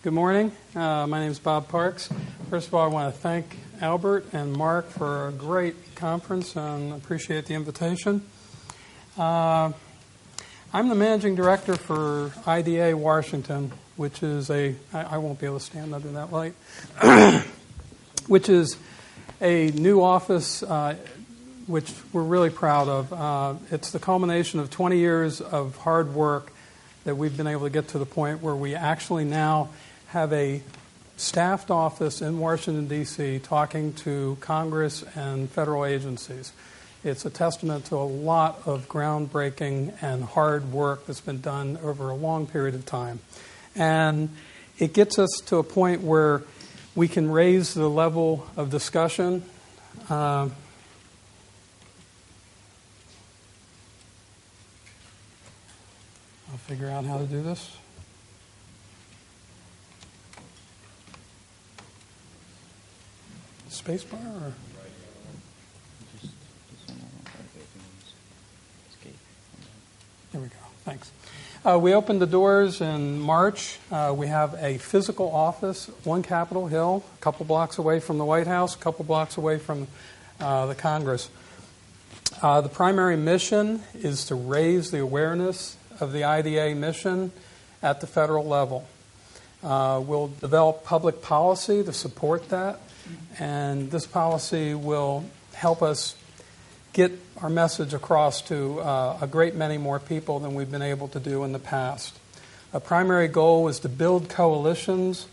Good morning. My name is Bob Parks. First of all, I want to thank Albert and Mark for a great conference and appreciate the invitation. I'm the managing director for IDA Washington, which is I won't be able to stand under that light, which is a new office which we're really proud of. It's the culmination of 20 years of hard work that we've been able to get to the point where we actually now have a staffed office in Washington, D.C., talking to Congress and federal agencies. It's a testament to a lot of groundbreaking and hard work that's been done over a long period of time. And it gets us to a point where we can raise the level of discussion. I'll figure out how to do this. Spacebar or? There we go. Thanks. We opened the doors in March. We have a physical office on Capitol Hill, a couple blocks away from the White House, a couple blocks away from the Congress. The primary mission is to raise the awareness of the IDA mission at the federal level. We'll develop public policy to support that, and this policy will help us get our message across to a great many more people than we've been able to do in the past. A primary goal is to build coalitions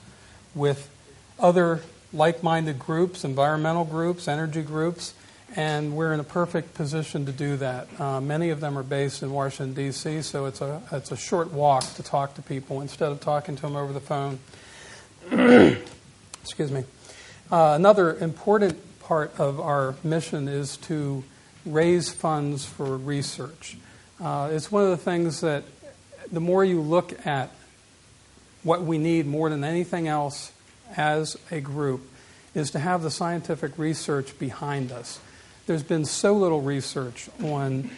with other like-minded groups, environmental groups, energy groups, and we're in a perfect position to do that. Many of them are based in Washington, D.C., so it's a short walk to talk to people instead of talking to them over the phone. Excuse me. Another important part of our mission is to raise funds for research. It's one of the things that the more you look at what we need more than anything else as a group is to have the scientific research behind us. There's been so little research on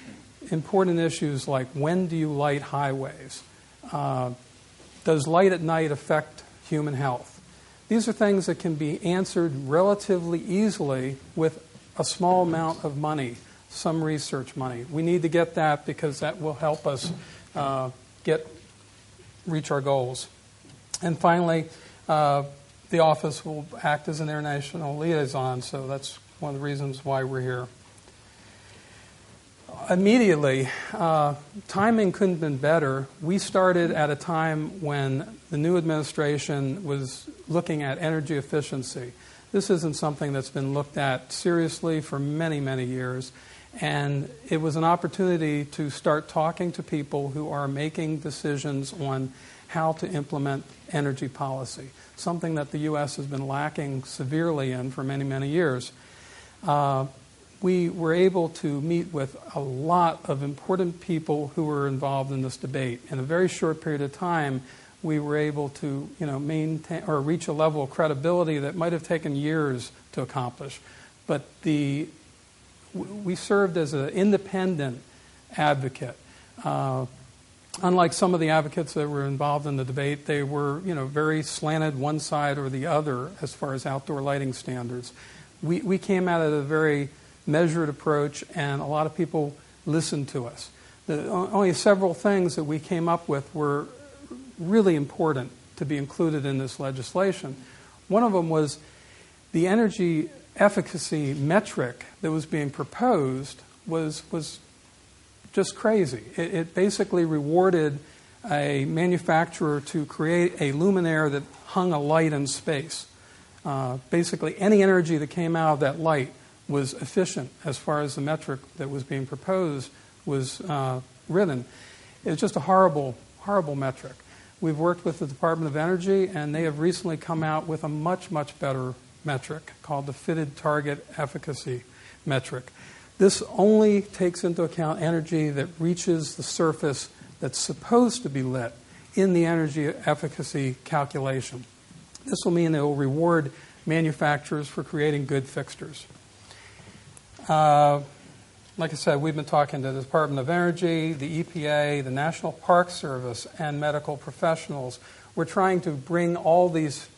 important issues like when do you light highways? Does light at night affect human health? These are things that can be answered relatively easily with a small amount of money, some research money. We need to get that because that will help us reach our goals. And finally, the office will act as an international liaison, so that's one of the reasons why we're here. Immediately, timing couldn't have been better. We started at a time when the new administration was looking at energy efficiency. This isn't something that's been looked at seriously for many, many years. And it was an opportunity to start talking to people who are making decisions on how to implement energy policy, something that the U.S. has been lacking severely in for many, many years. We were able to meet with a lot of important people who were involved in this debate. In a very short period of time, we were able to, maintain or reach a level of credibility that might have taken years to accomplish. But we served as an independent advocate. Unlike some of the advocates that were involved in the debate, they were, very slanted one side or the other as far as outdoor lighting standards. We came at it a very measured approach, and a lot of people listened to us. Only several things that we came up with were really important to be included in this legislation. One of them was the energy efficacy metric that was being proposed was just crazy. It basically rewarded a manufacturer to create a luminaire that hung a light in space. Basically, any energy that came out of that light was efficient as far as the metric that was being proposed was written. It was just a horrible, horrible metric. We've worked with the Department of Energy, and they have recently come out with a much, much better metric called the Fitted Target Efficacy metric. This only takes into account energy that reaches the surface that's supposed to be lit in the energy efficacy calculation. This will mean it will reward manufacturers for creating good fixtures. like I said, we've been talking to the Department of Energy, the EPA, the National Park Service, and medical professionals. We're trying to bring all these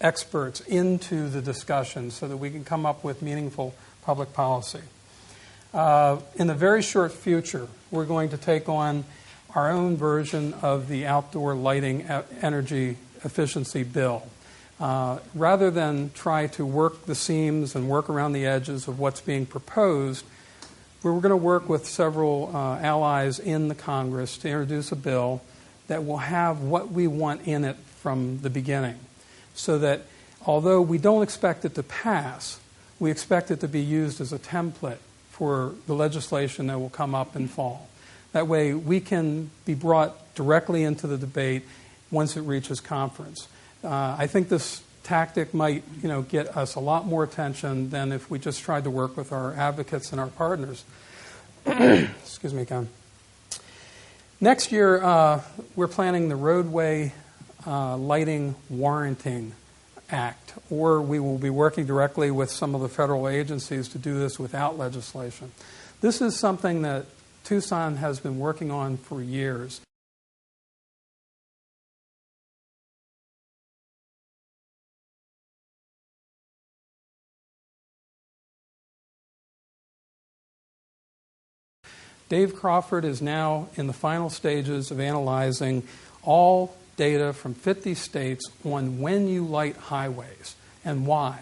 experts into the discussion so that we can come up with meaningful public policy. In the very short future, we're going to take on our own version of the outdoor lighting energy efficiency bill. Rather than try to work the seams and work around the edges of what's being proposed, we're going to work with several allies in the Congress to introduce a bill that will have what we want in it from the beginning, so that although we don't expect it to pass, we expect it to be used as a template for the legislation that will come up in fall. That way we can be brought directly into the debate once it reaches conference. I think this tactic might, get us a lot more attention than if we just tried to work with our advocates and our partners. Excuse me, Ken. Next year, we're planning the Roadway Lighting Warranting Act, or we will be working directly with some of the federal agencies to do this without legislation. This is something that Tucson has been working on for years. Dave Crawford is now in the final stages of analyzing all data from 50 states on when you light highways and why.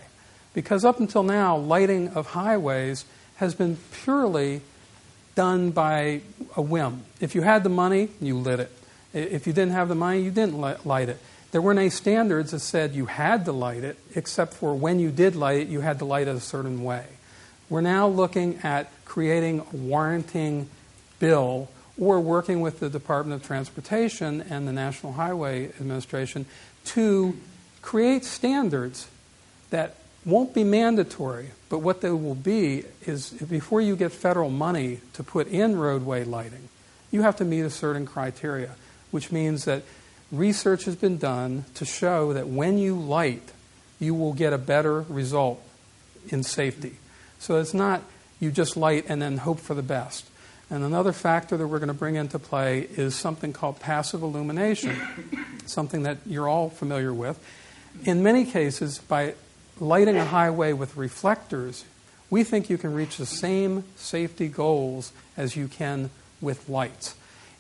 Because up until now, lighting of highways has been purely done by a whim. If you had the money, you lit it. If you didn't have the money, you didn't light it. There weren't any standards that said you had to light it, except for when you did light it, you had to light it a certain way. We're now looking at creating a warranting bill or working with the Department of Transportation and the National Highway Administration to create standards that won't be mandatory, but what they will be is before you get federal money to put in roadway lighting, you have to meet a certain criteria, which means that research has been done to show that when you light, you will get a better result in safety. So it's not you just light and then hope for the best. And another factor that we're going to bring into play is something called passive illumination, something that you're all familiar with. In many cases, by lighting a highway with reflectors, we think you can reach the same safety goals as you can with lights.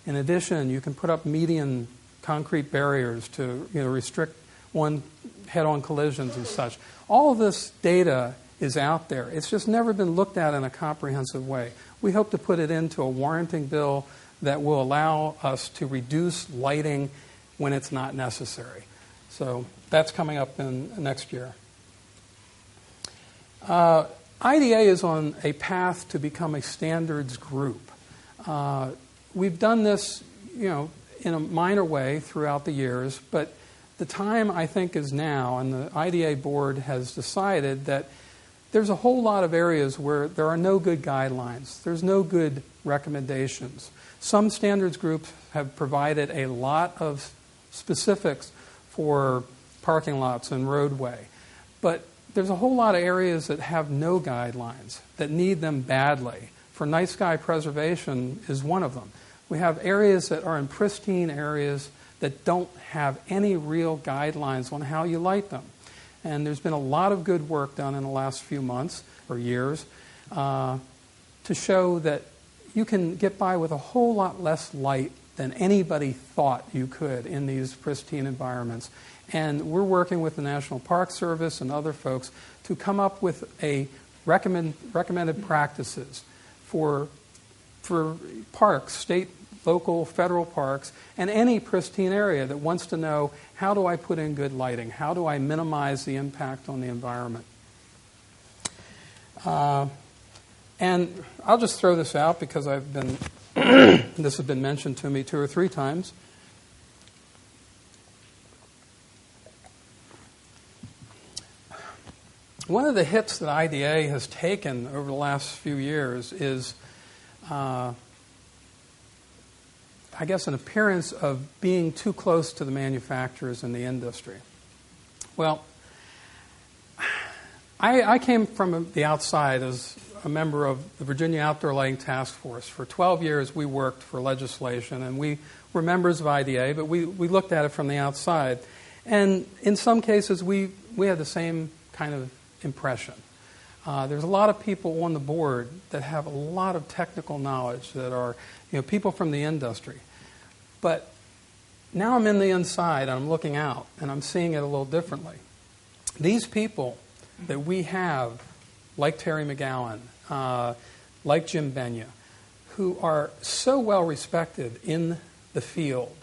In addition, you can put up median concrete barriers to restrict head-on collisions and such. All of this data is out there. It's just never been looked at in a comprehensive way. We hope to put it into a warranting bill that will allow us to reduce lighting when it's not necessary. So that's coming up in next year. IDA is on a path to become a standards group. We've done this, in a minor way throughout the years, but the time, I think, is now, and the IDA board has decided that there's a whole lot of areas where there are no good guidelines. There's no good recommendations. Some standards groups have provided a lot of specifics for parking lots and roadway, but there's a whole lot of areas that have no guidelines, that need them badly. For night sky preservation is one of them. We have areas that are in pristine areas that don't have any real guidelines on how you light them. And there's been a lot of good work done in the last few months or years to show that you can get by with a whole lot less light than anybody thought you could in these pristine environments. And we're working with the National Park Service and other folks to come up with a recommended practices for parks, state, local, federal parks, and any pristine area that wants to know, how do I put in good lighting? How do I minimize the impact on the environment? And I'll just throw this out because I've been this has been mentioned to me 2 or 3 times. One of the hits that IDA has taken over the last few years is, I guess, an appearance of being too close to the manufacturers in the industry. Well, I came from the outside as a member of the Virginia Outdoor Lighting Task Force. For 12 years, we worked for legislation, and we were members of IDA, but we looked at it from the outside. And in some cases, we had the same kind of impression. There's a lot of people on the board that have a lot of technical knowledge that are, people from the industry. But now I'm in the inside, and I'm looking out, and I'm seeing it a little differently. These people that we have, like Terry McGowan, like Jim Benya, who are so well respected in the field,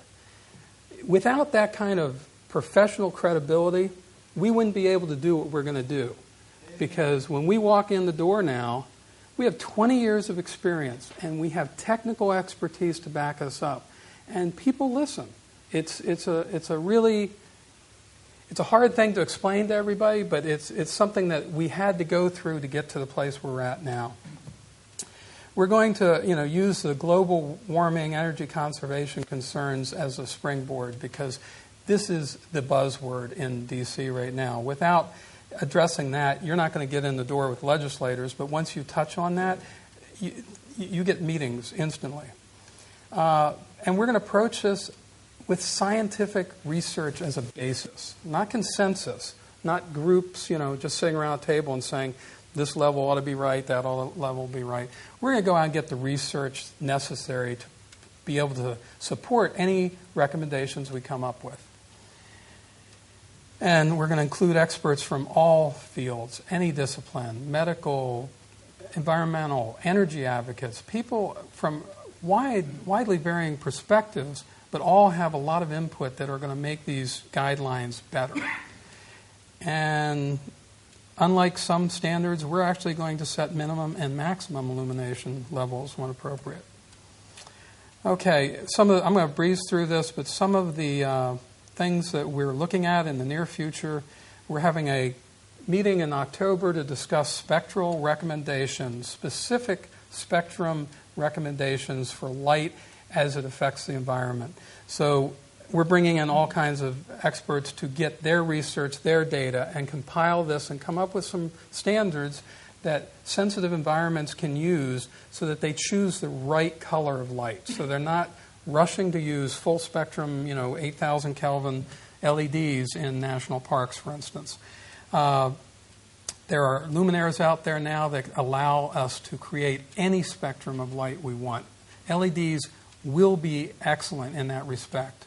without that kind of professional credibility, we wouldn't be able to do what we're going to do. Because when we walk in the door now, we have 20 years of experience, and we have technical expertise to back us up. And people listen. It's a hard thing to explain to everybody, but it's something that we had to go through to get to the place we're at now. We're going to use the global warming energy conservation concerns as a springboard, because this is the buzzword in D.C. right now. Without addressing that, you're not going to get in the door with legislators, but once you touch on that, you get meetings instantly. And we're going to approach this with scientific research as a basis, not consensus, not groups, just sitting around a table and saying, this level ought to be right, that level will be right. We're going to go out and get the research necessary to be able to support any recommendations we come up with. And we're going to include experts from all fields, any discipline, medical, environmental, energy advocates, people from widely varying perspectives, but all have a lot of input that are going to make these guidelines better. And unlike some standards, we're actually going to set minimum and maximum illumination levels when appropriate. Okay, I'm going to breeze through this, but some of the things that we're looking at in the near future, we're having a meeting in October to discuss spectral recommendations, specific spectrum recommendations for light as it affects the environment. So we're bringing in all kinds of experts to get their research, their data, and compile this and come up with some standards that sensitive environments can use so that they choose the right color of light. So they're not rushing to use full spectrum, 8,000 Kelvin LEDs in national parks, for instance. There are luminaires out there now that allow us to create any spectrum of light we want. LEDs will be excellent in that respect.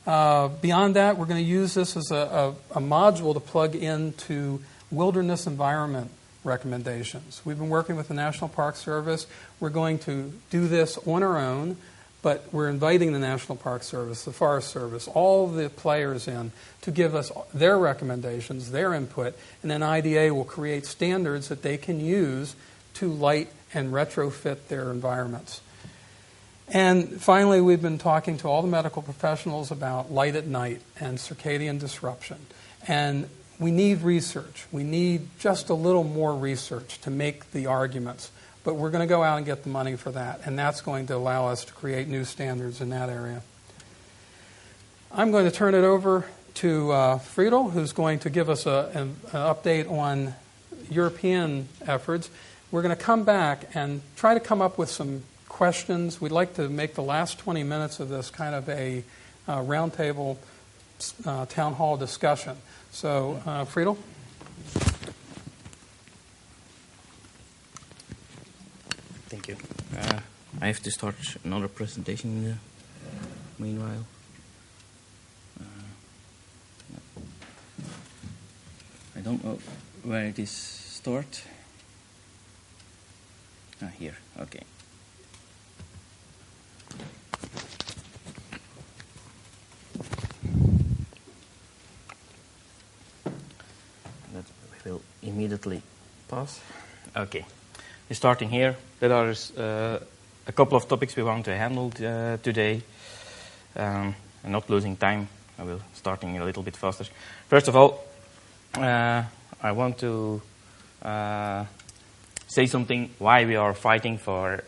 Beyond that, we're going to use this as a module to plug into wilderness environment recommendations. We've been working with the National Park Service. We're going to do this on our own, but we're inviting the National Park Service, the Forest Service, all the players in to give us their recommendations, their input, and then IDA will create standards that they can use to light and retrofit their environments. And finally, we've been talking to all the medical professionals about light at night and circadian disruption. And we need research. We need just a little more research to make the arguments. But we're going to go out and get the money for that, and that's going to allow us to create new standards in that area. I'm going to turn it over to Friedel, who's going to give us an update on European efforts. We're going to come back and try to come up with some questions. We'd like to make the last 20 minutes of this kind of a roundtable town hall discussion. So, Friedel? Thank you. I have to start another presentation meanwhile. I don't know where it is stored. Here, okay. That will immediately pass. Okay. Starting here, there are a couple of topics we want to handle today. And not losing time, I will starting a little bit faster. First of all, I want to say something why we are fighting for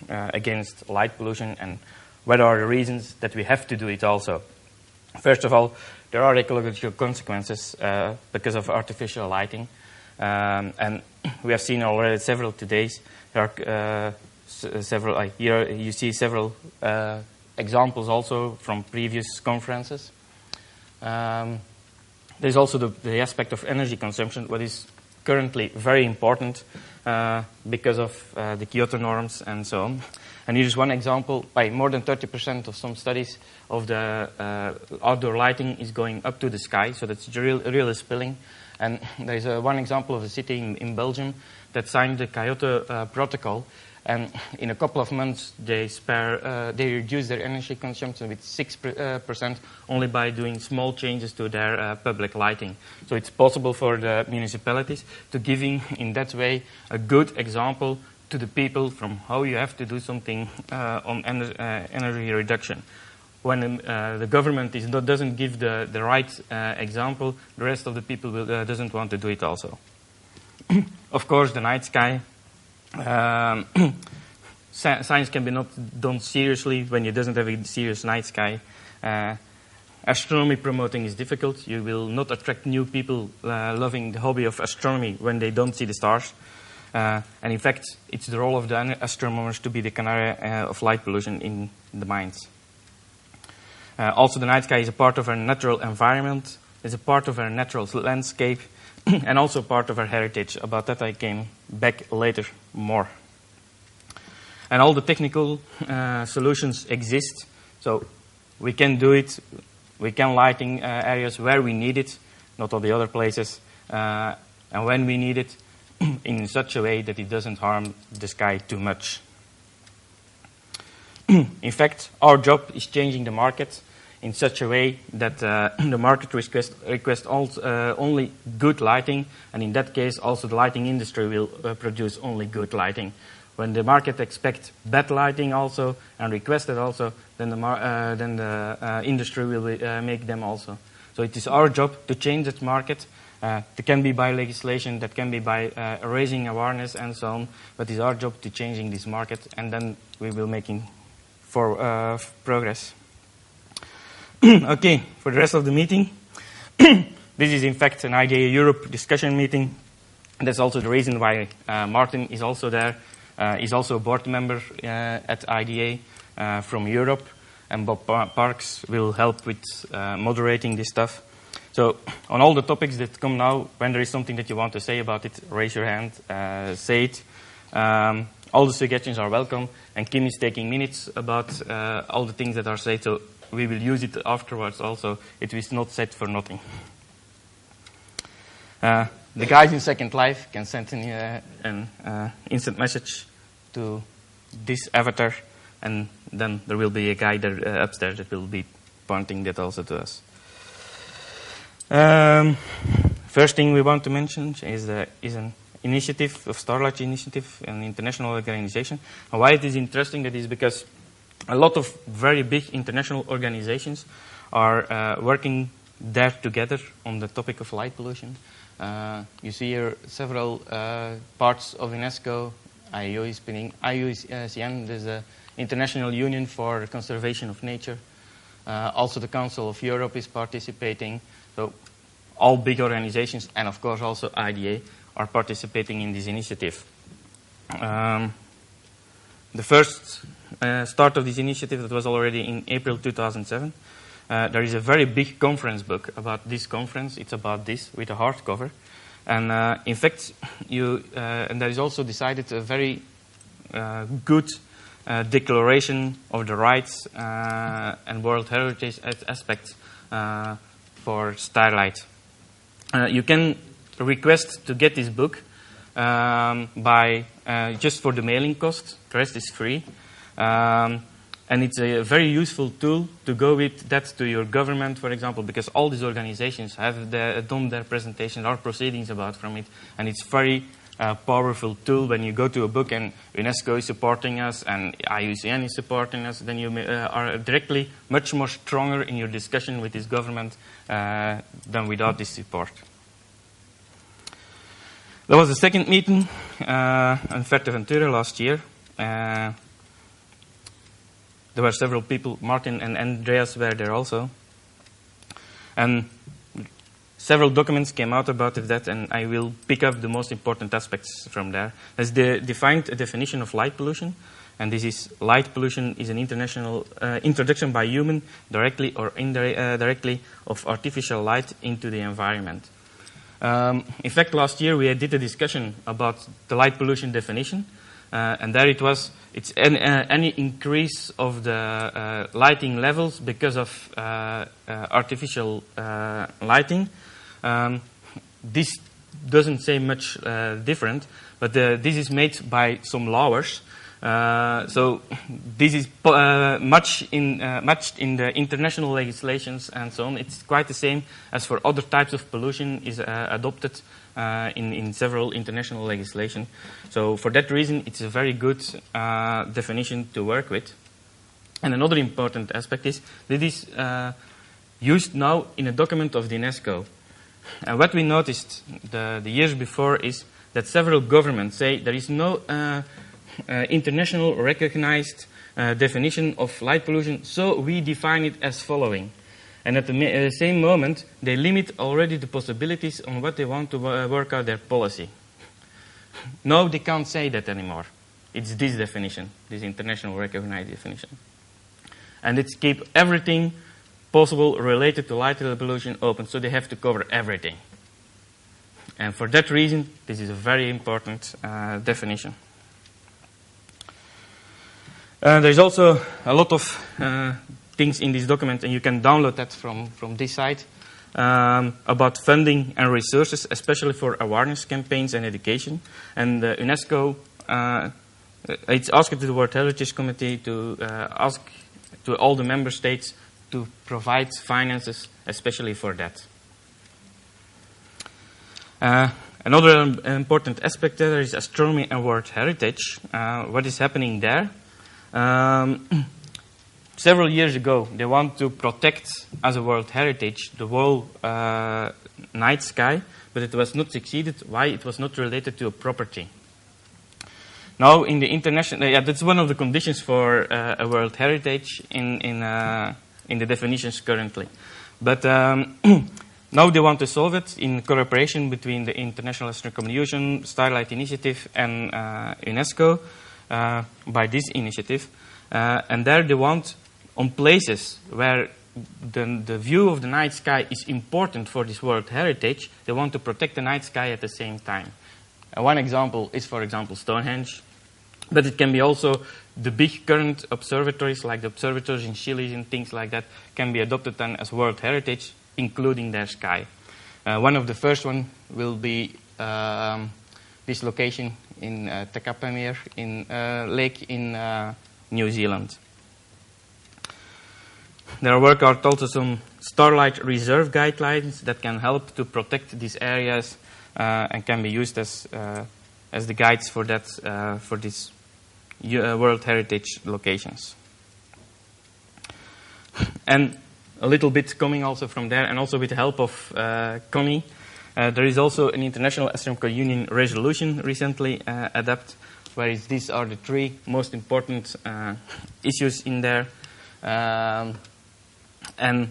against light pollution and what are the reasons that we have to do it also. First of all, there are ecological consequences because of artificial lighting. And we have seen already several today. There are several. Here you see several examples also from previous conferences. There's also the aspect of energy consumption, what is currently very important because of the Kyoto norms and so on. And here's one example. By more than 30% of some studies of the outdoor lighting is going up to the sky, so that's really spilling. And there's one example of a city in Belgium that signed the Kyoto Protocol, and in a couple of months they reduce their energy consumption with 6% only by doing small changes to their public lighting. So it's possible for the municipalities to give in that way a good example to the people from how you have to do something on energy reduction. When the government doesn't give the right example, the rest of the people doesn't want to do it also. Of course, the night sky. Science can be not done seriously when you doesn't have a serious night sky. Astronomy promoting is difficult. You will not attract new people loving the hobby of astronomy when they don't see the stars. And in fact, it's the role of the astronomers to be the canary of light pollution in the minds. Also, the night sky is a part of our natural environment, is a part of our natural landscape, and also part of our heritage. About that I came back later more. And all the technical solutions exist, so we can do it. We can lighting areas where we need it, not all the other places, and when we need it, in such a way that it doesn't harm the sky too much. In fact, our job is changing the market in such a way that the market requests only good lighting, and in that case also the lighting industry will produce only good lighting. When the market expects bad lighting also and requests it also, then the industry will make them also. So it is our job to change that market. That can be by legislation, that can be by raising awareness and so on, but it's our job to changing this market, and then we will making progress. Okay, for the rest of the meeting, this is in fact an IDA Europe discussion meeting. And that's also the reason why Martin is also there. He's also a board member at IDA from Europe, and Bob Parks will help with moderating this stuff. So on all the topics that come now, when there is something that you want to say about it, raise your hand, say it. All the suggestions are welcome, and Kim is taking minutes about all the things that are said, so we will use it afterwards also. It is not said for nothing. The guys in Second Life can send an instant message to this avatar, and then there will be a guy there upstairs that will be pointing that also to us. First thing we want to mention is an initiative of Starlight Initiative, an international organization. And why it is interesting, that is because a lot of very big international organizations are working there together on the topic of light pollution. You see here several parts of UNESCO. IUCN, there's the International Union for Conservation of Nature. Also the Council of Europe is participating. So all big organizations, and of course also IDA, are participating in this initiative. The first start of this initiative, that was already in April 2007. There is a very big conference book about this conference. It's about this, with a hardcover. And in fact, and there is also decided a very good declaration of the rights and World Heritage aspects for Starlight. You can request to get this book by just for the mailing cost. The rest is free. And it's a very useful tool to go with that to your government, for example, because all these organizations have done their presentations or proceedings about from it. And it's very powerful tool when you go to a book and UNESCO is supporting us and IUCN is supporting us, then you are directly much more stronger in your discussion with this government than without this support. There was a second meeting in Fuerteventura last year. There were several people, Martin and Andreas were there also. And several documents came out about that, and I will pick up the most important aspects from there. As they defined a definition of light pollution, and this is light pollution is an international introduction by human, directly or indirectly, of artificial light into the environment. In fact, last year we did a discussion about the light pollution definition, and there it's any increase of the lighting levels because of artificial lighting. This doesn't say much different, but this is made by some lawyers. So this is much in the international legislations and so on. It's quite the same as for other types of pollution is adopted in several international legislation. So for that reason, it's a very good definition to work with. And another important aspect is that it is used now in a document of the UNESCO. And what we noticed the years before is that several governments say there is no international recognized definition of light pollution, so we define it as following. And at the same moment, they limit already the possibilities on what they want to work out their policy. No, they can't say that anymore. It's this definition, this international recognized definition. And it's keep everything possible related to light pollution open, so they have to cover everything. And for that reason, this is a very important definition. There's also a lot of things in this document, and you can download that from this site, about funding and resources, especially for awareness campaigns and education. And UNESCO, it's asked to the World Heritage Committee to ask to all the member states to provide finances, especially for that. Another important aspect there is astronomy and World Heritage. What is happening there? Several years ago, they want to protect as a World Heritage the whole night sky, but it was not succeeded. Why? It was not related to a property. Now, in the international, that's one of the conditions for a World Heritage in the definitions currently. But now they want to solve it in cooperation between the International Astronomical Union, Starlight Initiative, and UNESCO by this initiative. And there they want, on places where the view of the night sky is important for this World Heritage, they want to protect the night sky at the same time. One example is, for example, Stonehenge. But it can be also the big current observatories, like the observatories in Chile and things like that, can be adopted then as World Heritage, including their sky. One of the first one will be this location in Takapamir, in lake in New Zealand. There are also some starlight reserve guidelines that can help to protect these areas and can be used as the guides for that for these World Heritage locations. And a little bit coming also from there, and also with the help of Connie, there is also an International Astronomical Union resolution recently adopted, where these are the three most important issues in there. And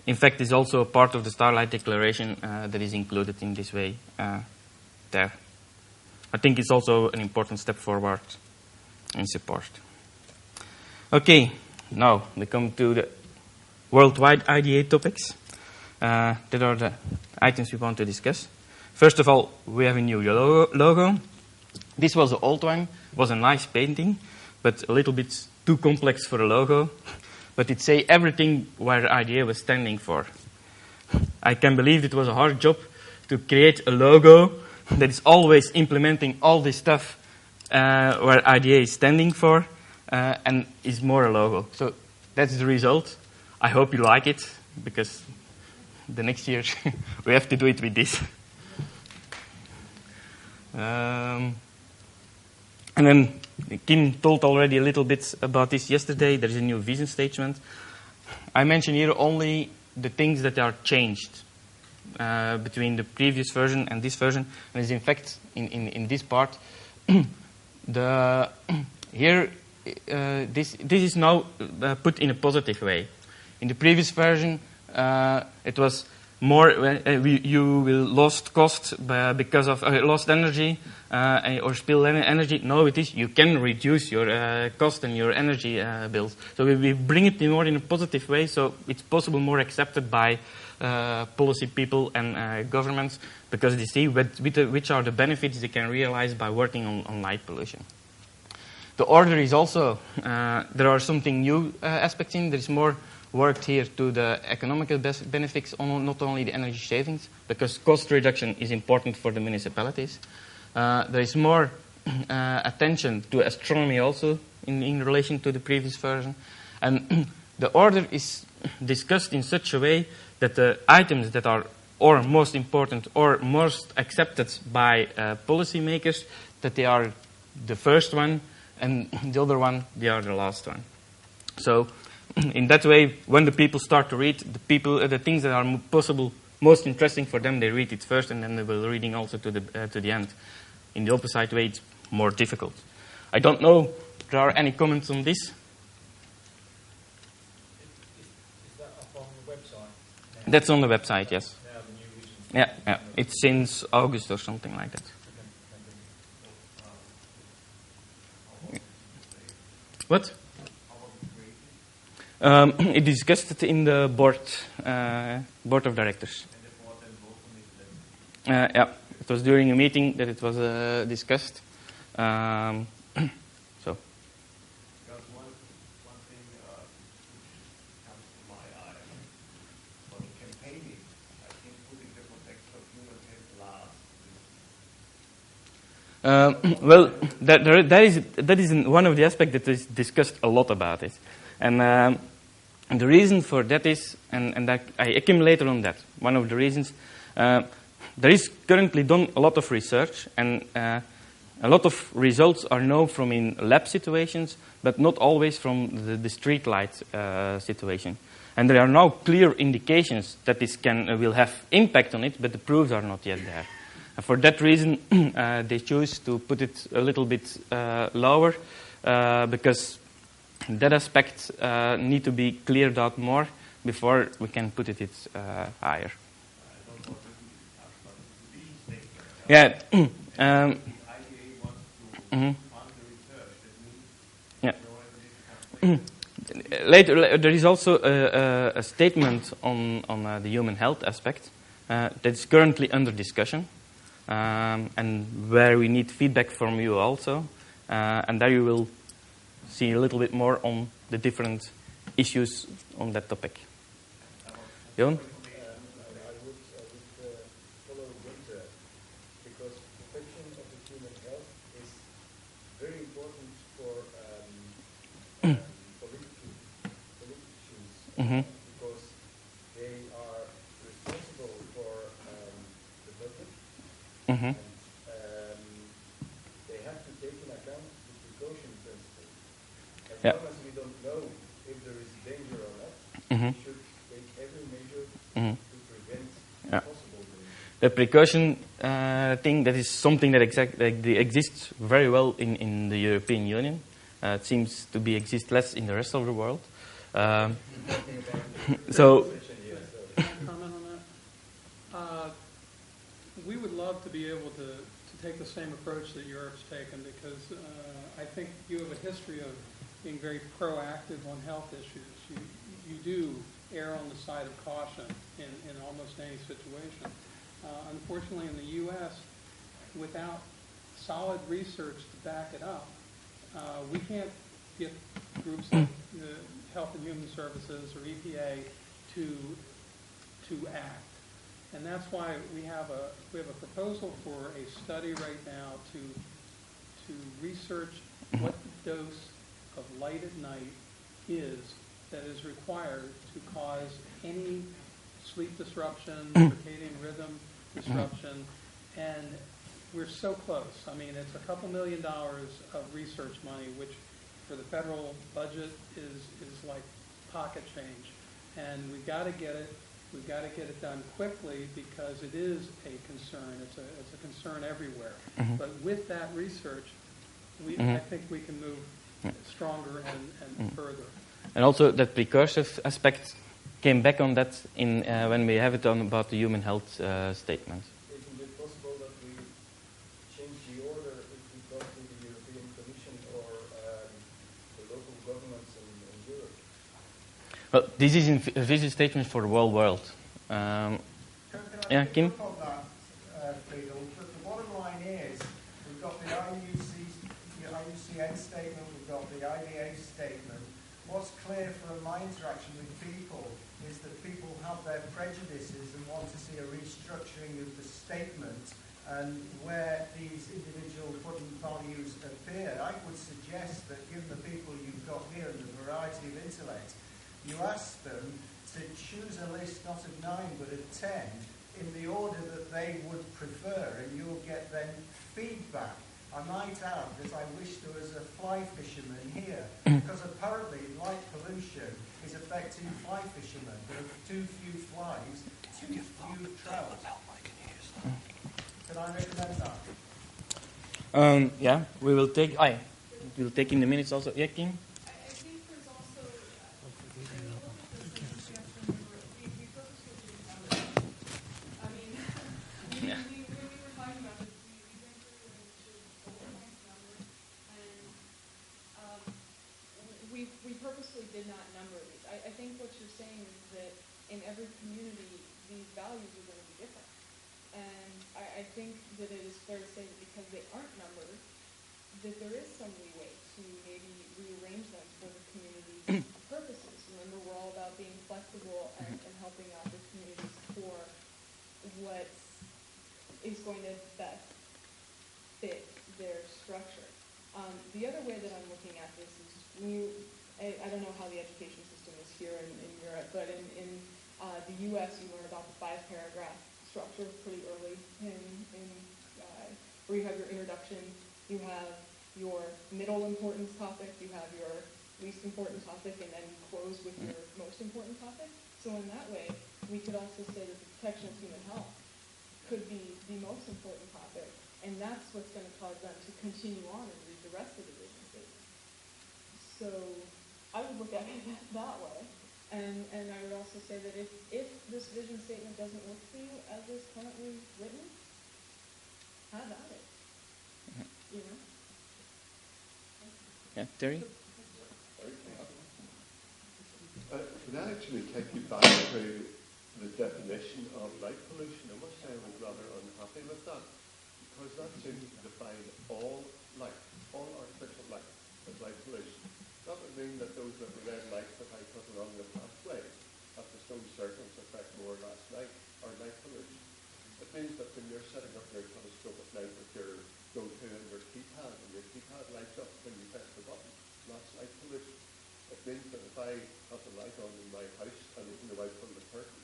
in fact, is also a part of the Starlight Declaration that is included in this way there. I think it's also an important step forward in support. Okay, now we come to the worldwide IDA topics. That are the items we want to discuss. First of all, we have a new logo. This was an old one. It was a nice painting, but a little bit too complex for a logo. But it say everything where IDA was standing for. I can believe it was a hard job to create a logo that is always implementing all this stuff where IDA is standing for and is more a logo. So that's the result. I hope you like it, because the next year we have to do it with this. And then Kim told already a little bit about this yesterday. There is a new vision statement. I mention here only the things that are changed between the previous version and this version. And is in fact, in this part, this is now put in a positive way. In the previous version, it was more you will lost cost because of lost energy or spill energy. No, it is you can reduce your cost and your energy bills. So we bring it more in a positive way, so it's possible more accepted by policy people and governments, because they see which are the benefits they can realize by working on light pollution. The order is also, there are something new aspects in. There is more worked here to the economical benefits, not only the energy savings, because cost reduction is important for the municipalities. There is more attention to astronomy also in relation to the previous version. And the order is discussed in such a way that the items that are or most important or most accepted by policymakers, that they are the first one, and the other one, they are the last one. So in that way, when the people start to read, the things that are possible, most interesting for them, they read it first, and then they will reading also to the end. In the opposite way, it's more difficult. I don't know if there are any comments on this. Is that up on the website now? That's on the website, yes. Now the new edition? Yeah. It's since August or something like that. What? It discussed it in the board of directors. Yeah, it was during a meeting that it was discussed. So. Because one thing which comes to my eye for the campaigning, I think putting the protection of human health last. Well, that is one of the aspects that is discussed a lot about it. And the reason for that is, and I accumulated on that, one of the reasons, there is currently done a lot of research, and a lot of results are known from in lab situations, but not always from the street light situation. And there are now clear indications that this will have impact on it, but the proofs are not yet there. And for that reason, they choose to put it a little bit lower, because that aspect need to be cleared out more before we can put it higher. Yeah. Later, there is also a statement on the human health aspect that is currently under discussion, and where we need feedback from you also, and there you will see a little bit more on the different issues on that topic. Jon? I would follow Winter, because protection of the human health is very important for politicians, because they are responsible for the public, and they have to take into account the precaution principle. As long as we don't know if there is danger or not, we should take every measure to prevent possible danger. The precaution thing, that is something that exists very well in the European Union. It seems to exist less in the rest of the world. So. Comment on that? We would love to be able to take the same approach that Europe's taken, because I think you have a history of being very proactive on health issues. You do err on the side of caution in almost any situation. Unfortunately, in the U.S., without solid research to back it up, we can't get groups like the Health and Human Services or EPA to act. And that's why we have a proposal for a study right now to research what the dose of light at night is that is required to cause any sleep disruption, circadian rhythm disruption, and we're so close. I mean, it's a couple $1 million of research money, which for the federal budget is like pocket change, and we've got to get it. We've got to get it done quickly, because it is a concern. It's a concern everywhere. But with that research, I think we can move stronger and further. And also that precursive aspect, came back on that in when we have it on about the human health statement. Isn't it possible that we change the order if we go to the European Commission or the local governments in Europe? Well, this is a vision statement for the whole world. Yeah, Kim? On that, Friedel, but the bottom line is we've got the IUCN statement, we've got the IDA statement. What's clear from my interaction with people is that people have their prejudices and want to see a restructuring of the statement and where these individual button values appear. I would suggest that given the people you've got here and the variety of intellect, you ask them to choose a list not of 9 but of 10 in the order that they would prefer, and you'll get then feedback. I might add that I wish there was a fly fisherman here, because apparently light pollution is affecting fly fishermen. There are too few flies, too few trout. Can I recommend that? Yeah, we will take. We'll take in the minutes also. Yeah, Kim. I think there's also we purposely did not number these. I think what you're saying is that in every community, these values are going to be different. And I think that it is fair to say that because they aren't numbered, that there is some leeway to maybe rearrange them for the community's purposes. Remember, we're all about being flexible and helping out the communities for what is going to best fit their structure. The other way that I'm looking at this is I don't know how the education system is here in Europe, but in the U.S. you learn about the 5-paragraph structure pretty early where you have your introduction, you have your middle importance topic, you have your least important topic, and then you close with your most important topic. So in that way, we could also say that the protection of human health could be the most important topic, and that's what's going to cause them to continue on and read the rest of the vision statement. So I would look at it that way. And I would also say that if this vision statement doesn't work for you as is currently written, have at it. You know? Yeah, Terry? Could I actually take you back to the definition of light pollution? I must say I was rather unhappy with that, because that seems to define all light, all artificial light as light pollution. That would mean that those little red lights that I put along the pathway at the stone circles affect more last night are light pollution. It means that when you're setting up your telescope at night with your go-to and your keypad, and your keypad lights up when you press the button, that's light pollution. It means that if I have the light on in my house, and even though I pull the curtain,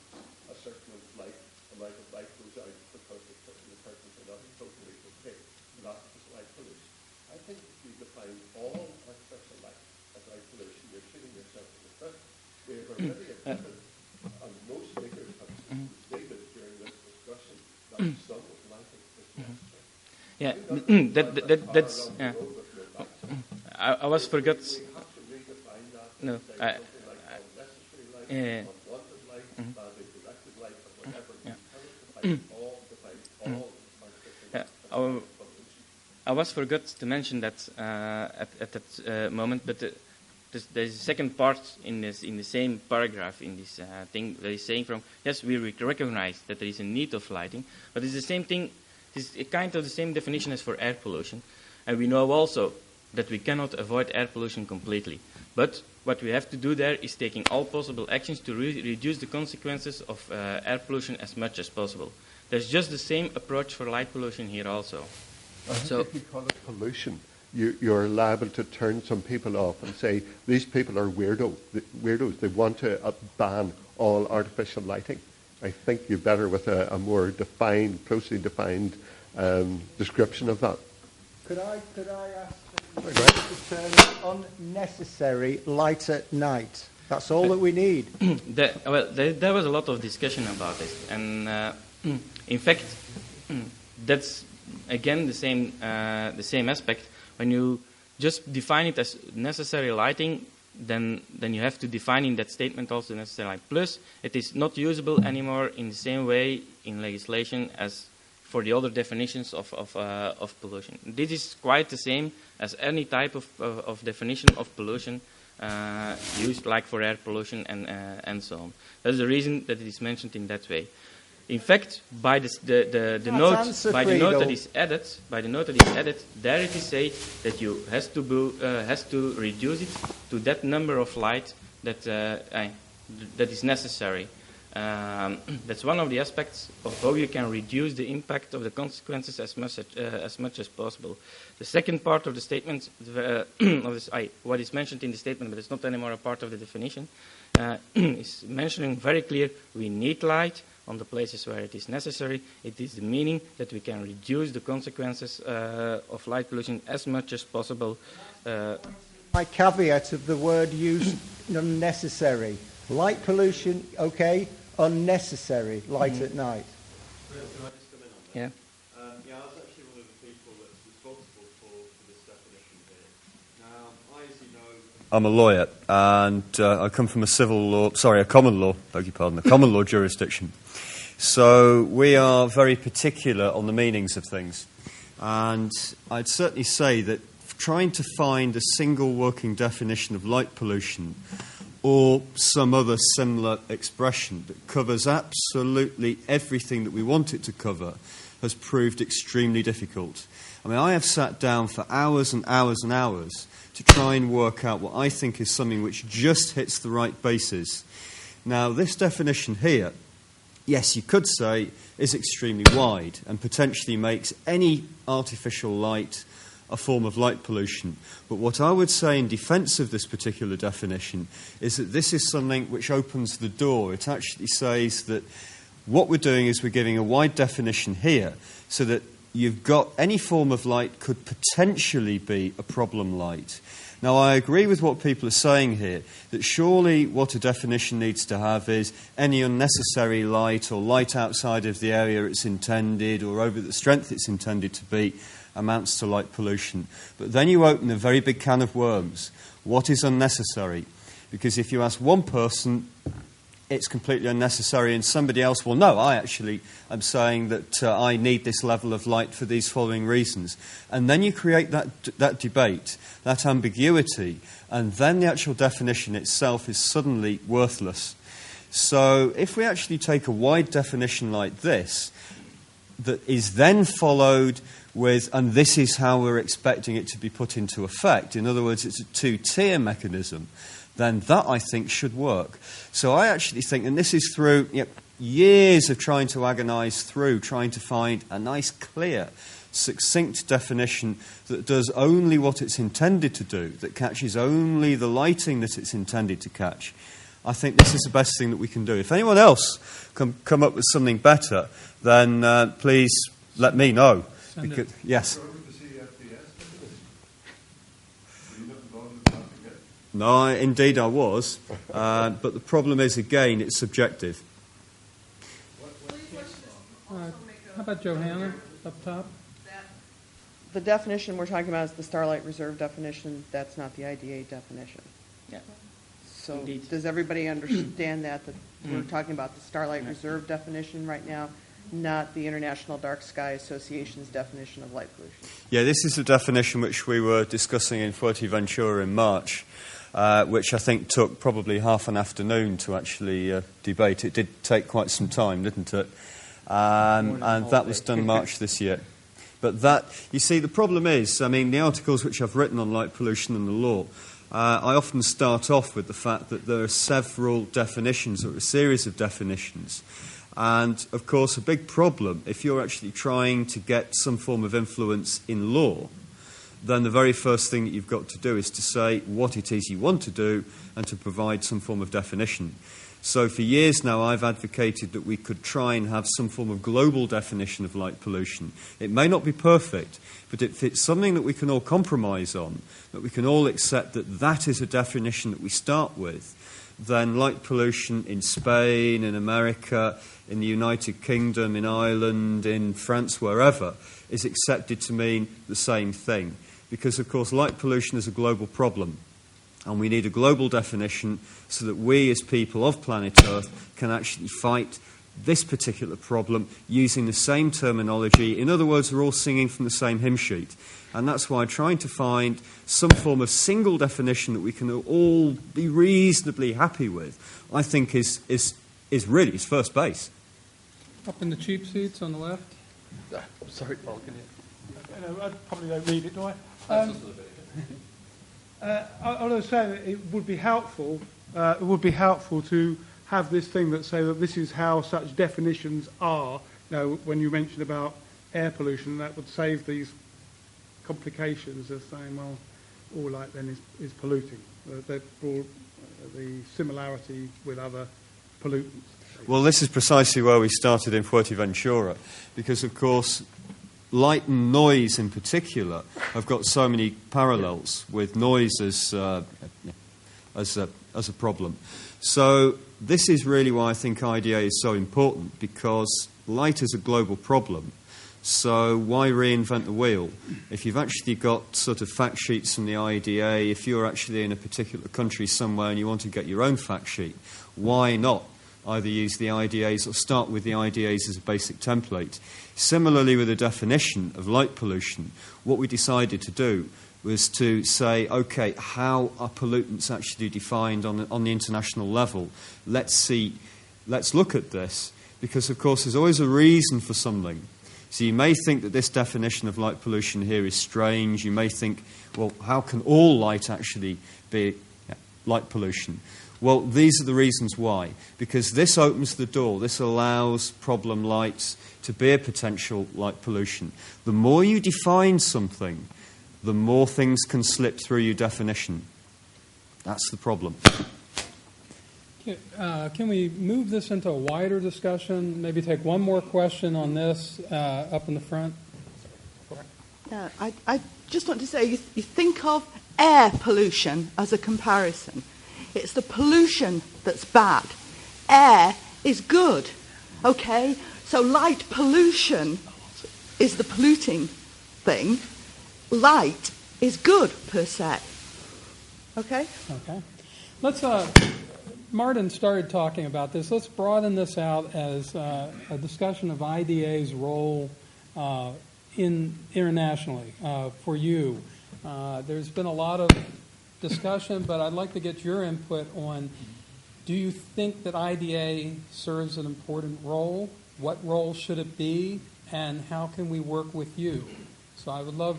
a certain amount of light goes out because the curtains are not totally opaque. That is light pollution. I think if you define all artificial light as light pollution, you're shooting yourself in the foot. We have already admitted, and most speakers have stated during this discussion, that some lighting is necessary. Yeah, that's. I was forgot. No, I was forgot to mention that at that moment, but there's a second part in the same paragraph in this thing that is saying yes, we recognize that there is a need of lighting, but it's the same thing. It's kind of the same definition as for air pollution, and we know also that we cannot avoid air pollution completely. But what we have to do there is taking all possible actions to reduce the consequences of air pollution as much as possible. There's just the same approach for light pollution here also. So if you call it pollution, you're liable to turn some people off and say, these people are weirdos. They want to ban all artificial lighting. I think you're better with a more defined, closely defined description of that. Could I ask to turn it unnecessary light at night? That's all that we need. There was a lot of discussion about this, and in fact, that's again the same aspect. When you just define it as necessary lighting, then you have to define in that statement also the necessary light. Plus, it is not usable anymore in the same way in legislation as for the other definitions of pollution. This is quite the same as any type of definition of pollution used, like for air pollution and so on. That's the reason that it is mentioned in that way. In fact, by the note that is added, there it is said that you has to reduce it to that number of light that is necessary. That's one of the aspects of how you can reduce the impact of the consequences as much as possible. The second part of the statement, what is mentioned in the statement, but it's not anymore a part of the definition, is mentioning very clear we need light on the places where it is necessary. It is the meaning that we can reduce the consequences of light pollution as much as possible. My caveat of the word used, unnecessary. Light pollution, okay. Unnecessary light at night. Can I just come in on that? Yeah. I was actually one of the people that's responsible for this definition here. Now, as you know, I'm a lawyer, and I come from a common law jurisdiction. So we are very particular on the meanings of things. And I'd certainly say that trying to find a single working definition of light pollution or some other similar expression that covers absolutely everything that we want it to cover has proved extremely difficult. I mean, I have sat down for hours and hours and hours to try and work out what I think is something which just hits the right bases. Now, this definition here, yes, you could say, is extremely wide and potentially makes any artificial light a form of light pollution. But what I would say in defence of this particular definition is that this is something which opens the door. It actually says that what we're doing is we're giving a wide definition here so that you've got any form of light could potentially be a problem light. Now, I agree with what people are saying here, that surely what a definition needs to have is any unnecessary light or light outside of the area it's intended or over the strength it's intended to be amounts to light pollution. But then you open a very big can of worms. What is unnecessary? Because if you ask one person, it's completely unnecessary, and somebody else will know, I actually am saying that I need this level of light for these following reasons. And then you create that debate, that ambiguity, and then the actual definition itself is suddenly worthless. So if we actually take a wide definition like this, that is then followed with, and this is how we're expecting it to be put into effect, in other words, it's a two-tier mechanism, then that, I think, should work. So I actually think, and this is through years of trying to agonise through, trying to find a nice, clear, succinct definition that does only what it's intended to do, that catches only the lighting that it's intended to catch. I think this is the best thing that we can do. If anyone else can come up with something better, then please let me know. Yes. No, indeed I was. But the problem is, again, it's subjective. How about Johanna up top? The definition we're talking about is the Starlight Reserve definition. That's not the IDA definition. Yeah. So Indeed. does everybody understand that we're talking about the Starlight Reserve definition right now, not the International Dark Sky Association's definition of light pollution? Yeah, this is the definition which we were discussing in Fuerteventura in March, which I think took probably half an afternoon to actually debate. It did take quite some time, didn't it? And that was done March this year. But that, you see, the problem is, I mean, the articles which I've written on light pollution and the law, I often start off with the fact that there are several definitions or a series of definitions. And, of course, a big problem, if you're actually trying to get some form of influence in law, then the very first thing that you've got to do is to say what it is you want to do and to provide some form of definition. So for years now, I've advocated that we could try and have some form of global definition of light pollution. It may not be perfect, but if it's something that we can all compromise on, that we can all accept that that is a definition that we start with, then light pollution in Spain, in America, in the United Kingdom, in Ireland, in France, wherever, is accepted to mean the same thing. Because, of course, light pollution is a global problem. And we need a global definition so that we as people of planet Earth can actually fight this particular problem using the same terminology. In other words, we're all singing from the same hymn sheet. And that's why trying to find some form of single definition that we can all be reasonably happy with, I think is really is first base. Up in the cheap seats on the left. Sorry, Paul, can you? I probably don't read it, do I? I was saying it would be helpful. It would be helpful to have this thing that say that this is how such definitions are. You know, when you mentioned about air pollution, that would save these complications of saying, well, all light then is polluting. The similarity with other pollutants. Well, this is precisely where we started in Fuerteventura, because, of course, light and noise in particular have got so many parallels with noise as a problem. So this is really why I think IDA is so important, because light is a global problem. So why reinvent the wheel? If you've actually got sort of fact sheets from the IDA, if you're actually in a particular country somewhere and you want to get your own fact sheet, why not either use the IDAs or start with the IDAs as a basic template? Similarly, with the definition of light pollution, what we decided to do was to say, okay, how are pollutants actually defined on the international level? Let's look at this, because, of course, there's always a reason for something. So you may think that this definition of light pollution here is strange. You may think, well, how can all light actually be light pollution? Well, these are the reasons why. Because this opens the door. This allows problem lights to be a potential light pollution. The more you define something, the more things can slip through your definition. That's the problem. Can we move this into a wider discussion? Maybe take one more question on this up in the front. Yeah, I just want to say, you think of air pollution as a comparison. It's the pollution that's bad. Air is good, okay? So light pollution is the polluting thing. Light is good, per se. Okay? Okay. Let's... Martin started talking about this. Let's broaden this out as a discussion of IDA's role internationally for you. There's been a lot of discussion, but I'd like to get your input on, do you think that IDA serves an important role? What role should it be? And how can we work with you? So I would love,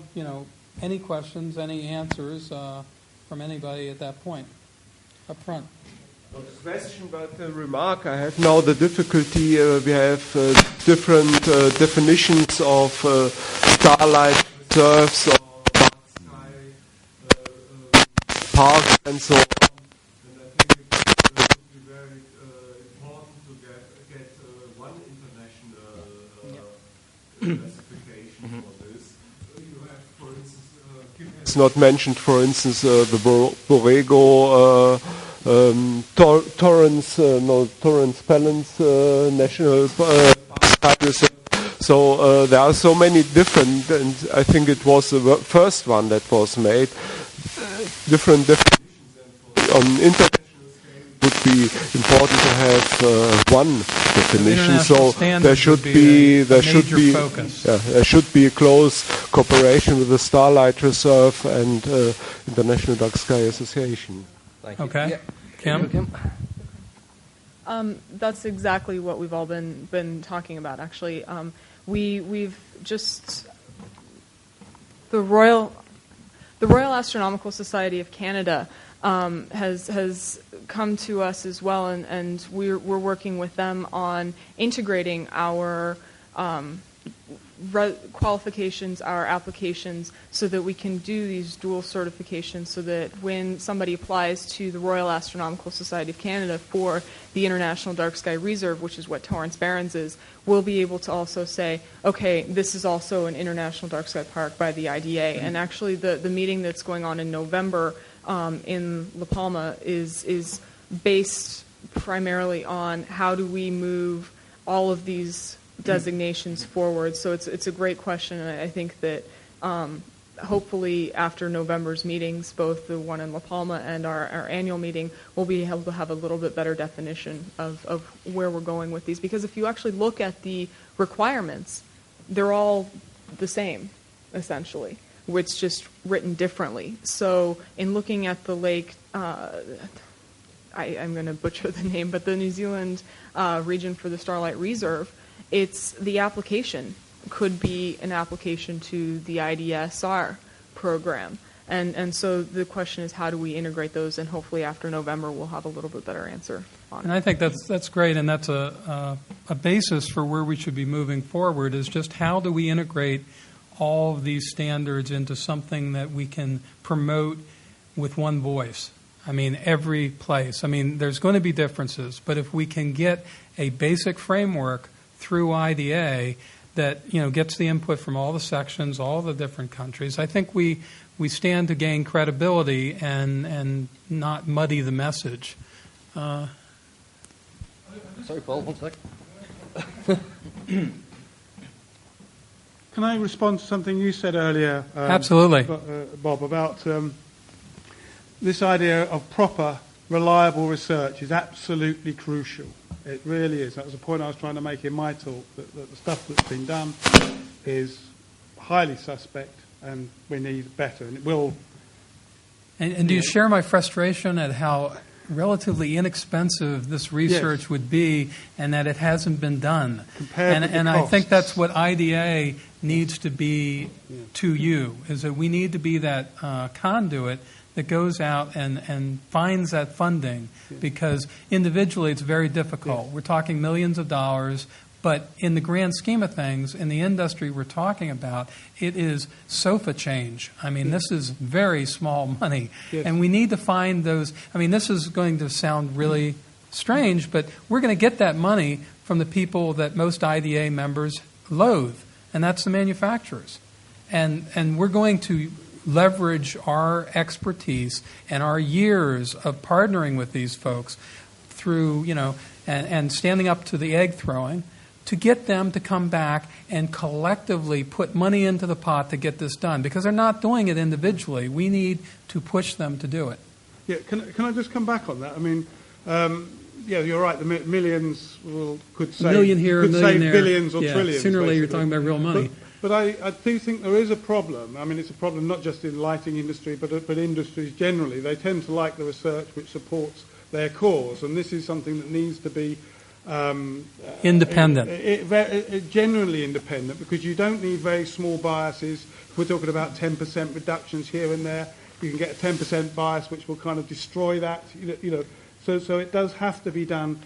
any questions, any answers from anybody at that point. Up front. Not a question, but a remark. I have now the difficulty. We have different definitions of starlight reserves or dark sky parks and so on. And I think it would be very important to get one international classification for this. You have, for instance, Kim has not mentioned, for instance, the Borrego. Torrance Pelens National Park Reserve. So there are so many different, and I think it was the first one that was made. Different definitions, and on international scale it would be important to have one definition. So there should be there should be a close cooperation with the Starlight Reserve and International Dark Sky Association. Okay. Yeah. Kim? That's exactly what we've all been talking about, actually. We've just... The Royal Astronomical Society of Canada has come to us as well, and we're working with them on integrating our qualifications, our applications, so that we can do these dual certifications, so that when somebody applies to the Royal Astronomical Society of Canada for the International Dark Sky Reserve, which is what Torrance Barrens is, we'll be able to also say, okay, this is also an International Dark Sky Park by the IDA. And actually the meeting that's going on in November in La Palma is based primarily on how do we move all of these designations forward. So it's a great question, and I think that hopefully after November's meetings, both the one in La Palma and our annual meeting, we'll be able to have a little bit better definition of where we're going with these. Because if you actually look at the requirements, they're all the same, essentially. It's just written differently. So in looking at the lake, I'm going to butcher the name, but the New Zealand region for the Starlight Reserve, it's the application could be an application to the IDSR program. And so the question is, how do we integrate those? And hopefully after November, we'll have a little bit better answer on it. And I think that's great, and that's a basis for where we should be moving forward, is just how do we integrate all of these standards into something that we can promote with one voice. I mean, every place. I mean, there's going to be differences, but if we can get a basic framework through IDA that, you know, gets the input from all the sections, all the different countries, I think we stand to gain credibility and not muddy the message. Sorry, Paul, 1 sec. Can I respond to something you said earlier? Absolutely. Bob, about this idea of proper, reliable research is absolutely crucial. It really is. That was the point I was trying to make in my talk, that the stuff that's been done is highly suspect and we need better. And it will. And do you share my frustration at how relatively inexpensive this research would be, and that it hasn't been done? And I think that's what IDA needs to be to you, is that we need to be that conduit that goes out and finds that funding, because individually it's very difficult. We're talking millions of dollars, but in the grand scheme of things, in the industry we're talking about, it is sofa change. I mean, this is very small money, and we need to find those. I mean, this is going to sound really strange, but we're going to get that money from the people that most IDA members loathe, and that's the manufacturers. And we're going to leverage our expertise and our years of partnering with these folks through, you know, and standing up to the egg throwing, to get them to come back and collectively put money into the pot to get this done, because they're not doing it individually. We need to push them to do it. Yeah, can I just come back on that? I mean, yeah, you're right. The millions could save, million here, could a million save there. billions or trillions. Sooner or later, you're basically. talking about real money. But I do think there is a problem. I mean, it's a problem not just in the lighting industry, but industries generally. They tend to like the research which supports their cause, and this is something that needs to be independent. Generally independent, because you don't need very small biases. If we're talking about 10% reductions here and there, you can get a 10% bias which will kind of destroy that. You know, so it does have to be done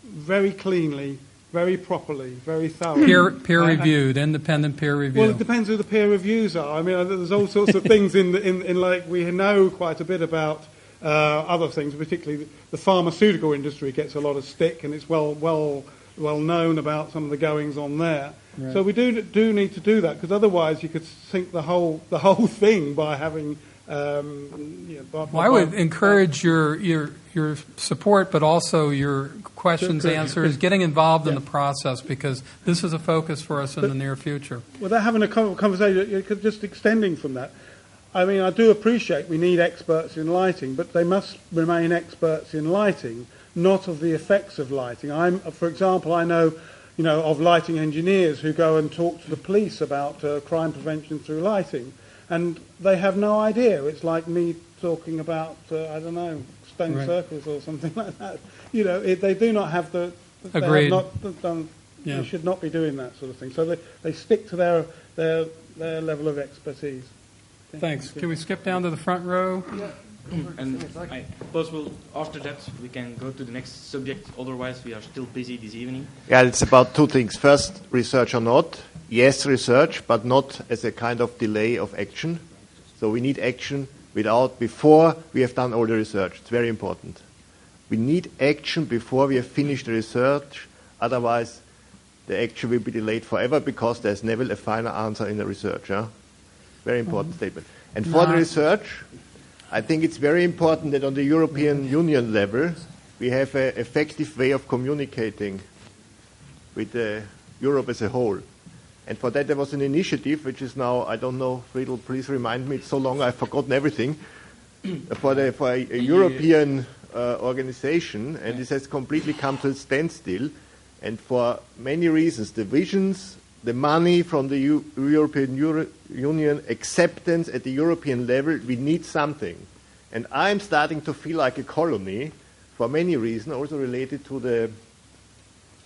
very cleanly, very properly, very thoroughly. Peer reviewed, independent peer review. Well, it depends who the peer reviews are. I mean, there's all sorts of things in like we know quite a bit about other things, particularly the pharmaceutical industry gets a lot of stick, and it's well known about some of the goings on there. Right. So we do need to do that, because otherwise you could sink the whole thing by having. I would encourage your support, but also your questions, answers, getting involved in the process, because this is a focus for us in the near future. Without having a conversation, just extending from that, I mean, I do appreciate we need experts in lighting, but they must remain experts in lighting, not of the effects of lighting. For example, I know of lighting engineers who go and talk to the police about crime prevention through lighting. And they have no idea. It's like me talking about, I don't know, stone circles or something like that. You know, they do not have the... Agreed. They have not done, they should not be doing that sort of thing. So they stick to their level of expertise. Thanks. Can we skip down to the front row? Yeah. And I suppose after that we can go to the next subject. Otherwise, we are still busy this evening. Yeah, it's about two things. First, research or not. Yes, research, but not as a kind of delay of action. So we need action before we have done all the research. It's very important. We need action before we have finished the research. Otherwise, the action will be delayed forever, because there's never a final answer in the research. Yeah? Very important statement. And for the research, I think it's very important that on the European Union level, we have an effective way of communicating with Europe as a whole. And for that there was an initiative, which is now, I don't know, Friedel, please remind me, it's so long I've forgotten everything, for a European organization, and this has completely come to a standstill. And for many reasons, the visions, the money from the European Union, acceptance at the European level, we need something. And I'm starting to feel like a colony for many reasons, also related to the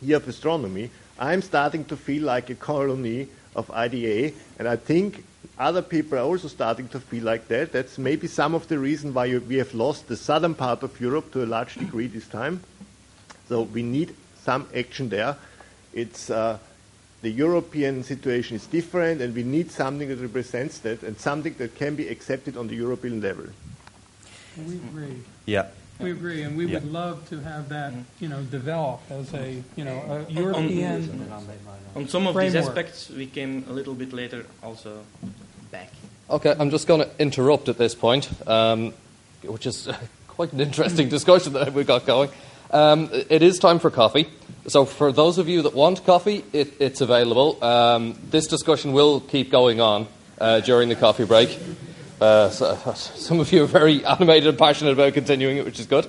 year of astronomy. I'm starting to feel like a colony of IDA, and I think other people are also starting to feel like that. That's maybe some of the reason why we have lost the southern part of Europe to a large degree this time. So we need some action there. It's the European situation is different, and we need something that represents that and something that can be accepted on the European level. We agree. Yeah. We agree, and we would love to have that, develop as a European On some of framework. these aspects, we came a little bit later also back. Okay, I'm just going to interrupt at this point, which is quite an interesting discussion that we got going. It is time for coffee. So for those of you that want coffee, it's available. This discussion will keep going on during the coffee break. So some of you are very animated and passionate about continuing it, which is good.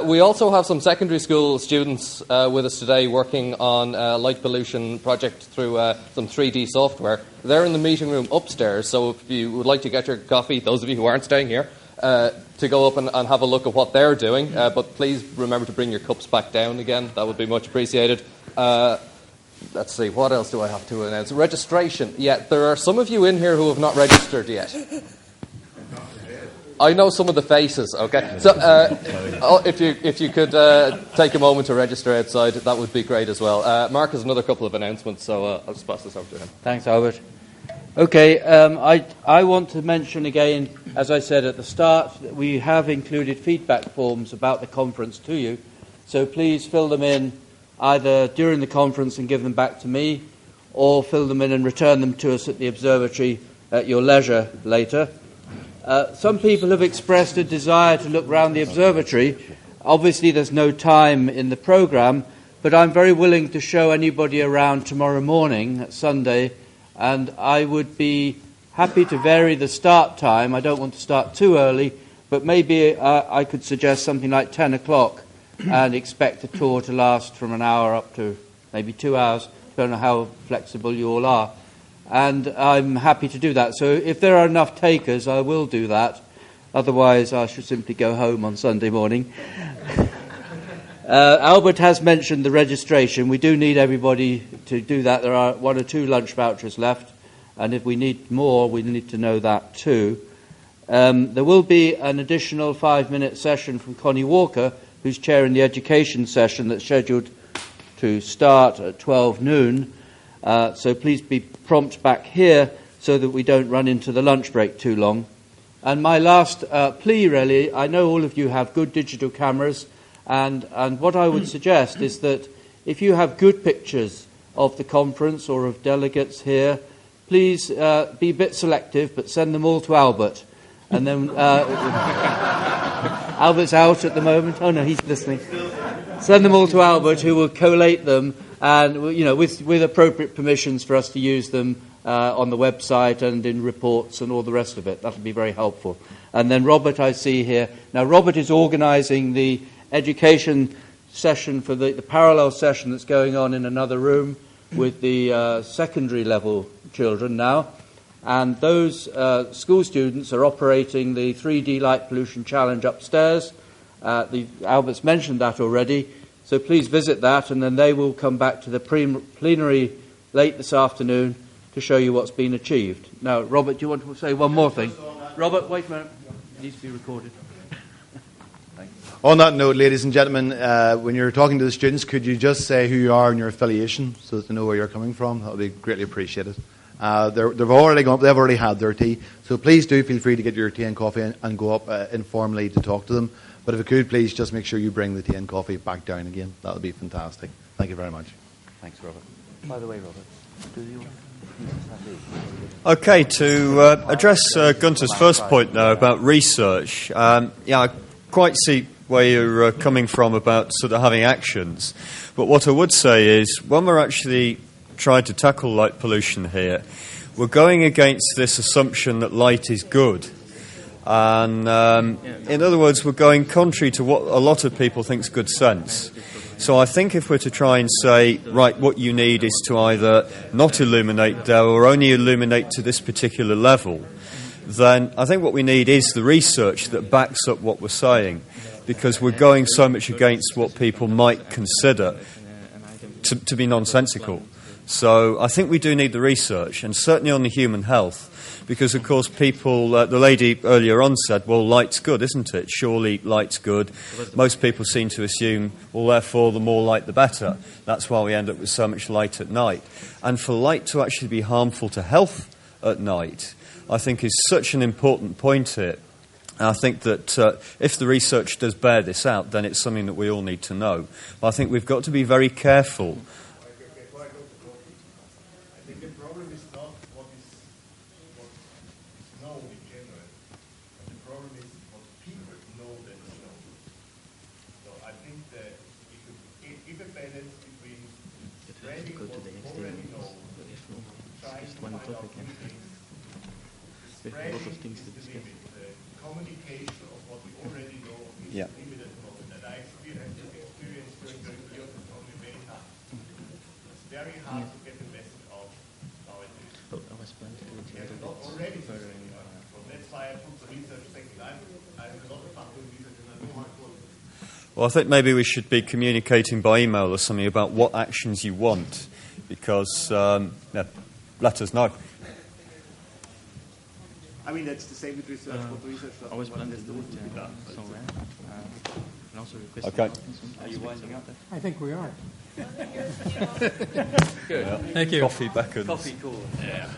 We also have some secondary school students with us today working on a light pollution project through some 3D software. They're in the meeting room upstairs, so if you would like to get your coffee, those of you who aren't staying here, to go up and have a look at what they're doing. But please remember to bring your cups back down again. That would be much appreciated. Let's see, what else do I have to announce? Registration. Yeah, there are some of you in here who have not registered yet. I know some of the faces, okay? So if you could take a moment to register outside, that would be great as well. Mark has another couple of announcements, so I'll just pass this over to him. Thanks, Albert. Okay, I want to mention again, as I said at the start, that we have included feedback forms about the conference to you, so please fill them in either during the conference and give them back to me, or fill them in and return them to us at the observatory at your leisure later. Some people have expressed a desire to look round the observatory. Obviously, there's no time in the programme, but I'm very willing to show anybody around tomorrow morning, Sunday, and I would be happy to vary the start time. I don't want to start too early, but maybe I could suggest something like 10 o'clock and expect the tour to last from an hour up to maybe 2 hours, depending on how flexible you all are. And I'm happy to do that. So if there are enough takers, I will do that. Otherwise, I should simply go home on Sunday morning. Albert has mentioned the registration. We do need everybody to do that. There are 1 or 2 lunch vouchers left. And if we need more, we need to know that too. There will be an additional 5-minute session from Connie Walker, who's chairing the education session that's scheduled to start at 12 noon. So please be prompt back here so that we don't run into the lunch break too long. And my last plea, really, I know all of you have good digital cameras, and what I would suggest is that if you have good pictures of the conference or of delegates here, please be a bit selective, but send them all to Albert. And then Albert's out at the moment. Oh, no, he's listening. Send them all to Albert, who will collate them, and with appropriate permissions for us to use them on the website and in reports and all the rest of it. That would be very helpful. And then Robert, I see here. Now, Robert is organising the education session for the parallel session that's going on in another room with the secondary level children now. And those school students are operating the 3D Light Pollution Challenge upstairs. Albert's mentioned that already. So please visit that, and then they will come back to the plenary late this afternoon to show you what's been achieved. Now, Robert, do you want to say one more thing? Robert, wait a minute. It needs to be recorded. On that note, ladies and gentlemen, when you're talking to the students, could you just say who you are and your affiliation so that they know where you're coming from? That would be greatly appreciated. They've already had their tea, so please do feel free to get your tea and coffee and go up informally to talk to them. But if you could, please just make sure you bring the tea and coffee back down again. That would be fantastic. Thank you very much. Thanks, Robert. By the way, Robert, do you want Okay, to address Gunter's first point now about research, I quite see where you're coming from about sort of having actions. But what I would say is when we're actually tried to tackle light pollution here, we're going against this assumption that light is good. And in other words, we're going contrary to what a lot of people think is good sense. So I think if we're to try and say, right, what you need is to either not illuminate there or only illuminate to this particular level, then I think what we need is the research that backs up what we're saying, because we're going so much against what people might consider to be nonsensical. So I think we do need the research, and certainly on the human health, because, of course, people, the lady earlier on said, well, light's good, isn't it? Surely light's good. Most people seem to assume, well, therefore, the more light, the better. That's why we end up with so much light at night. And for light to actually be harmful to health at night, I think is such an important point here. And I think that if the research does bear this out, then it's something that we all need to know. But I think we've got to be very careful. I think the problem is not what is known in general. The problem is what people know that is known. So I think that if a balance between spreading what we already know, trying to find out new things, spreading is the limit. The communication of what we already know is the limit at the moment. And I experienced during 30 years it's only very hard. It's very hard to get the message out nowadays. Not already so that's why I put the research second. I'm a lot of fun doing research and I know how important it is. Well, I think maybe we should be communicating by email or something about what actions you want, because let us know. I mean, that's the same with research. What research does always plan to do it somewhere. And also request. Okay. Are you winding up there? I think we are. Good. Thank you. Coffee back and Coffee, cool. Yeah.